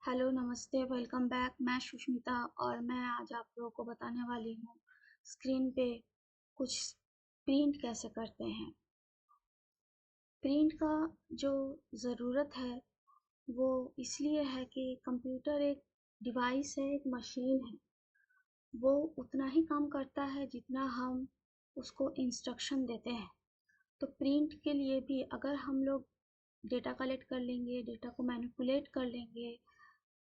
Hello नमस्ते welcome back. मैं सुष्मिता और मैं आज आप लोगों को बताने वाली हूँ स्क्रीन पे कुछ प्रिंट कैसे करते हैं। प्रिंट का जो ज़रूरत है वो इसलिए है कि कंप्यूटर एक डिवाइस है, एक मशीन है। वो उतना ही काम करता है जितना हम उसको इंस्ट्रक्शन देते हैं। तो प्रिंट के लिए भी अगर हम लोग डेटा कलेक्ट कर लेंगे, डेटा को मैनिपुलेट कर लेंगे,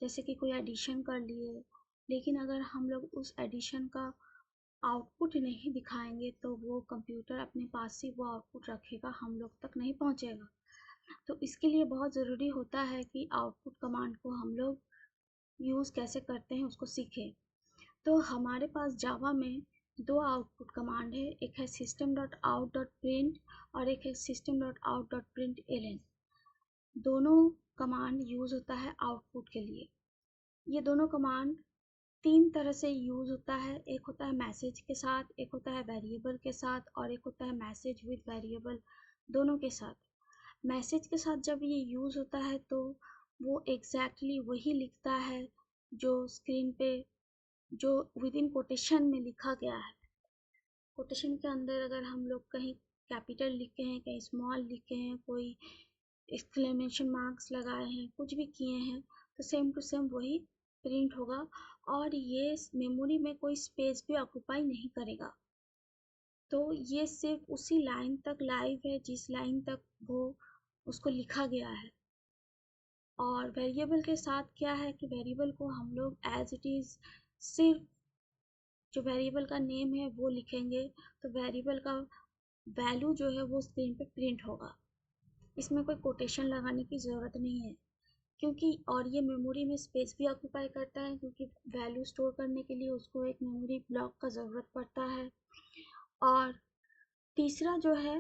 जैसे कि कोई एडिशन कर लिए, लेकिन अगर हम लोग उस एडिशन का आउटपुट नहीं दिखाएंगे तो वो कंप्यूटर अपने पास ही वो आउटपुट रखेगा, हम लोग तक नहीं पहुंचेगा। तो इसके लिए बहुत ज़रूरी होता है कि आउटपुट कमांड को हम लोग यूज़ कैसे करते हैं उसको सीखें। तो हमारे पास जावा में दो आउटपुट कमांड है, एक है system.out.print और एक है system.out.println। दोनों कमांड यूज़ होता है आउटपुट के लिए। ये दोनों कमांड तीन तरह से यूज़ होता है। एक होता है मैसेज के साथ, एक होता है वेरिएबल के साथ और एक होता है मैसेज विद वेरिएबल, दोनों के साथ। मैसेज के साथ जब ये यूज़ होता है तो वो एग्जैक्टली वही लिखता है जो स्क्रीन पे जो विद इन कोटेशन में लिखा गया है। कोटेशन के अंदर अगर हम लोग कहीं कैपिटल लिखे हैं, कहीं स्मॉल लिखे हैं, कोई एक्सक्लेमेशन मार्क्स लगाए हैं, कुछ भी किए हैं, तो सेम टू सेम वही प्रिंट होगा और ये मेमोरी में कोई स्पेस भी ऑक्यूपाई नहीं करेगा। तो ये सिर्फ उसी लाइन तक लाइव है जिस लाइन तक वो उसको लिखा गया है। और वेरिएबल के साथ क्या है कि वेरिएबल को हम लोग एज इट इज़ सिर्फ जो वेरिएबल का नेम है वो लिखेंगे, तो वेरिएबल का वैल्यू जो है वो स्क्रीन पे प्रिंट होगा। इसमें कोई कोटेशन लगाने की ज़रूरत नहीं है, क्योंकि और ये मेमोरी में स्पेस भी ऑक्यूपाई करता है, क्योंकि वैल्यू स्टोर करने के लिए उसको एक मेमोरी ब्लॉक का ज़रूरत पड़ता है। और तीसरा जो है,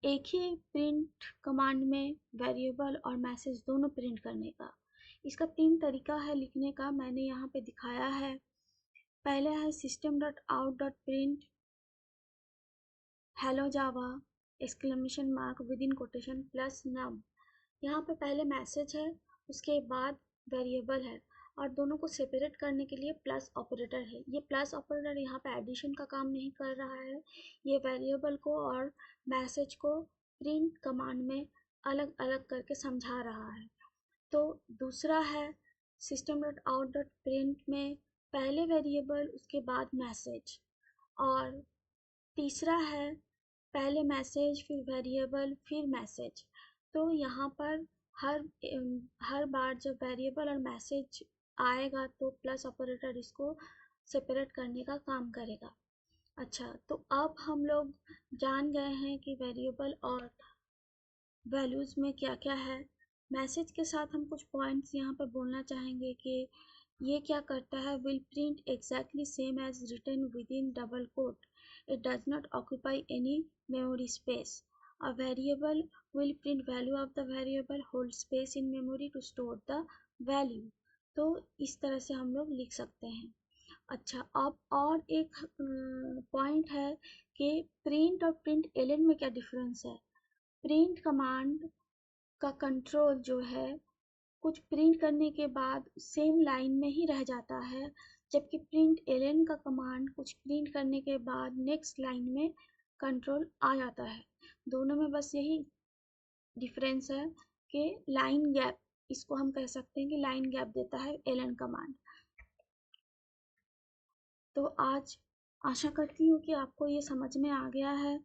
एक ही प्रिंट कमांड में वेरिएबल और मैसेज दोनों प्रिंट करने का। इसका तीन तरीका है लिखने का, मैंने यहाँ पे दिखाया है। पहले है system.out.print hello Java exclamation mark within quotation plus num. यहाँ पे पहले मैसेज है, उसके बाद वेरिएबल है और दोनों को सेपरेट करने के लिए प्लस ऑपरेटर है। ये प्लस ऑपरेटर यहाँ पे एडिशन का काम नहीं कर रहा है, ये वेरिएबल को और मैसेज को प्रिंट कमांड में अलग अलग करके समझा रहा है। तो दूसरा है system.out.print में पहले वेरिएबल उसके बाद मैसेज, और तीसरा है पहले मैसेज फिर वेरिएबल फिर मैसेज। तो यहाँ पर हर हर बार जब वेरिएबल और मैसेज आएगा तो प्लस ऑपरेटर इसको सेपरेट करने का काम करेगा। अच्छा, तो अब हम लोग जान गए हैं कि वेरिएबल और वैल्यूज़ में क्या क्या है। मैसेज के साथ हम कुछ पॉइंट्स यहाँ पर बोलना चाहेंगे कि ये क्या करता है, will print exactly same as written within double quote, it does not occupy any memory space. A variable will print value of the variable, hold space in memory to store the value। तो इस तरह से हम लोग लिख सकते हैं। अच्छा, अब और एक पॉइंट है कि प्रिंट और प्रिंट एलन में क्या डिफरेंस है। प्रिंट कमांड का कंट्रोल जो है कुछ प्रिंट करने के बाद सेम लाइन में ही रह जाता है, जबकि प्रिंट एलन का कमांड कुछ प्रिंट करने के बाद नेक्स्ट लाइन में कंट्रोल आ जाता है। दोनों में बस यही डिफरेंस है कि लाइन गैप, इसको हम कह सकते हैं कि लाइन गैप देता है एलन कमांड। तो आज आशा करती हूँ कि आपको ये समझ में आ गया है।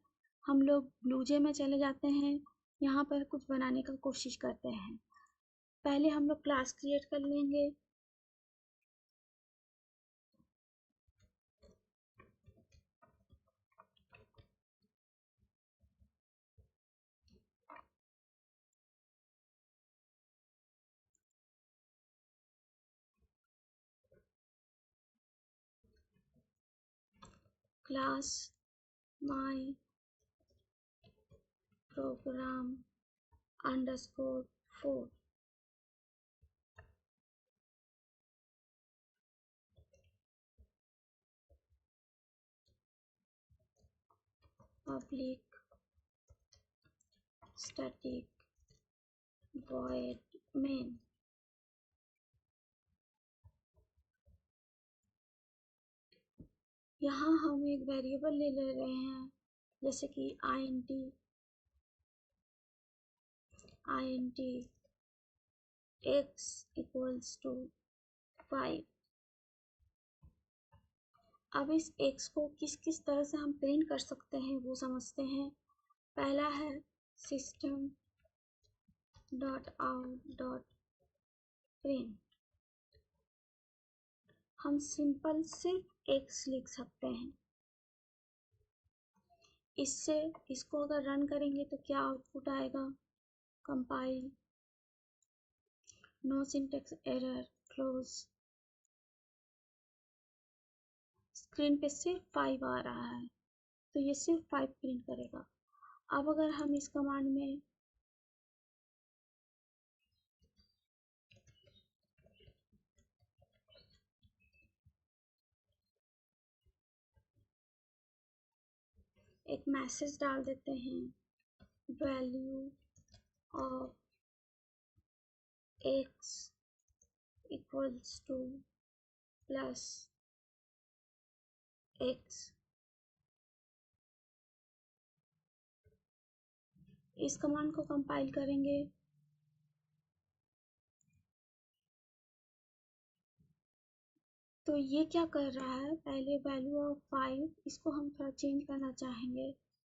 हम लोग ब्लूजे में चले जाते हैं, यहाँ पर कुछ बनाने का कोशिश करते हैं। पहले हम लोग क्लास क्रिएट कर लेंगे। Class my programme underscore 4, public static void main। यहाँ हम एक वेरिएबल ले रहे हैं, जैसे कि int x इक्वल्स टू 5। अब इस x को किस किस तरह से हम प्रिंट कर सकते हैं वो समझते हैं। पहला है system dot out dot print. हम सिंपल सिर्फ x लिख सकते हैं। इससे इसको अगर रन करेंगे तो क्या आउटपुट आएगा, compile, no syntax error, close. Screen पे सिर्फ 5 आ रहा है, तो ये सिर्फ 5 प्रिंट करेगा। अब अगर हम इस कमांड में एक मैसेज डाल देते हैं, value of x equals two plus x, इस कमांड को कंपाइल करेंगे तो ये क्या कर रहा है, पहले वैल्यू ऑफ 5 इसको हम थोड़ा चेंज करना चाहेंगे।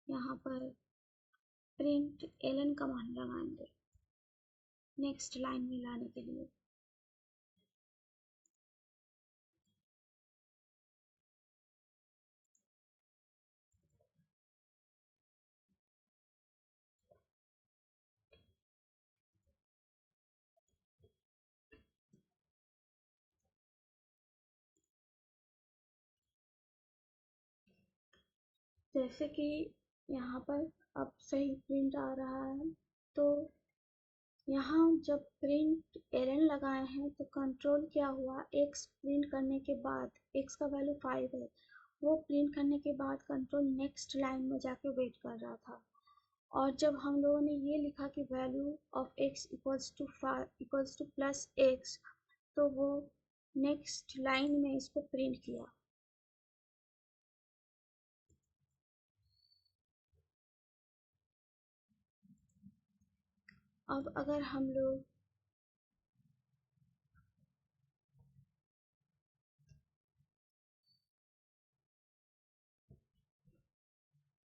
यहाँ पर प्रिंट ln कमांड लगाएंगे नेक्स्ट लाइन में लाने के लिए। जैसे कि यहाँ पर अब सही प्रिंट आ रहा है, तो यहाँ जब प्रिंट ln लगाए हैं तो कंट्रोल क्या हुआ, x प्रिंट करने के बाद, x का वैल्यू 5 है, वो प्रिंट करने के बाद कंट्रोल नेक्स्ट लाइन में जाके वेट कर रहा था। और जब हम लोगों ने ये लिखा कि value of x equals two plus x, तो वो नेक्स्ट लाइन में इसको प्रिंट किया। अब अगर हम लोग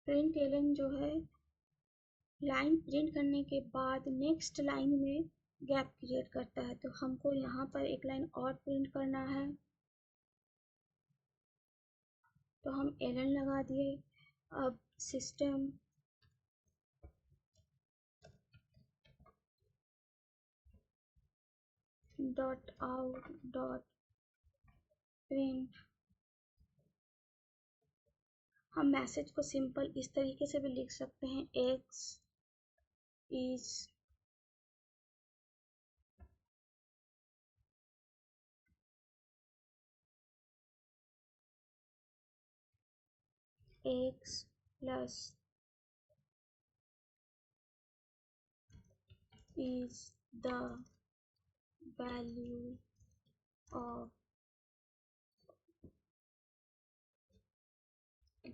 प्रिंट ln जो है लाइन प्रिंट करने के बाद नेक्स्ट लाइन में गैप क्रिएट करता है, तो हमको यहाँ पर एक लाइन और प्रिंट करना है, तो हम ln लगा दिए। अब system dot out dot print, हम मैसेज को सिंपल इस तरीके से भी लिख सकते हैं, x is x plus is the value of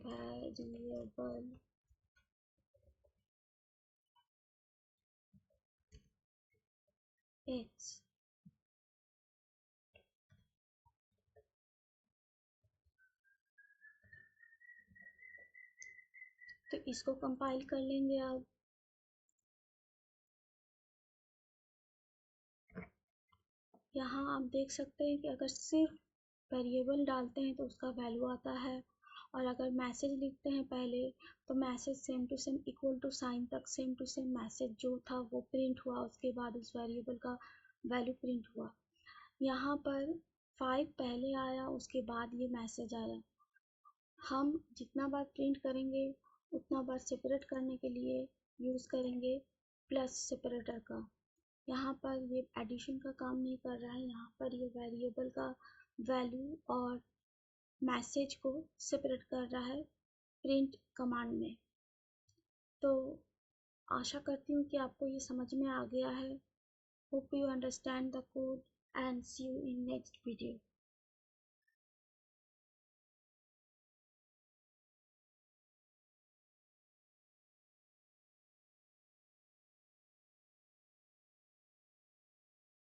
variable x। तो इसको कंपाइल कर लेंगे। अब यहाँ आप देख सकते हैं कि अगर सिर्फ वेरिएबल डालते हैं तो उसका वैल्यू आता है, और अगर मैसेज लिखते हैं पहले तो message same to same equal to sign तक सेम टू सेम मैसेज जो था वो प्रिंट हुआ, उसके बाद उस वेरिएबल का वैल्यू प्रिंट हुआ। यहाँ पर 5 पहले आया, उसके बाद ये मैसेज आया। हम जितना बार प्रिंट करेंगे उतना बार सेपरेट करने के लिए यूज़ करेंगे प्लस सेपरेटर का। यहाँ पर ये एडिशन का काम नहीं कर रहा है, यहाँ पर ये वेरिएबल का वैल्यू और मैसेज को सेपरेट कर रहा है प्रिंट कमांड में। तो आशा करती हूँ कि आपको ये समझ में आ गया है। Hope you understand the code and see you in next video.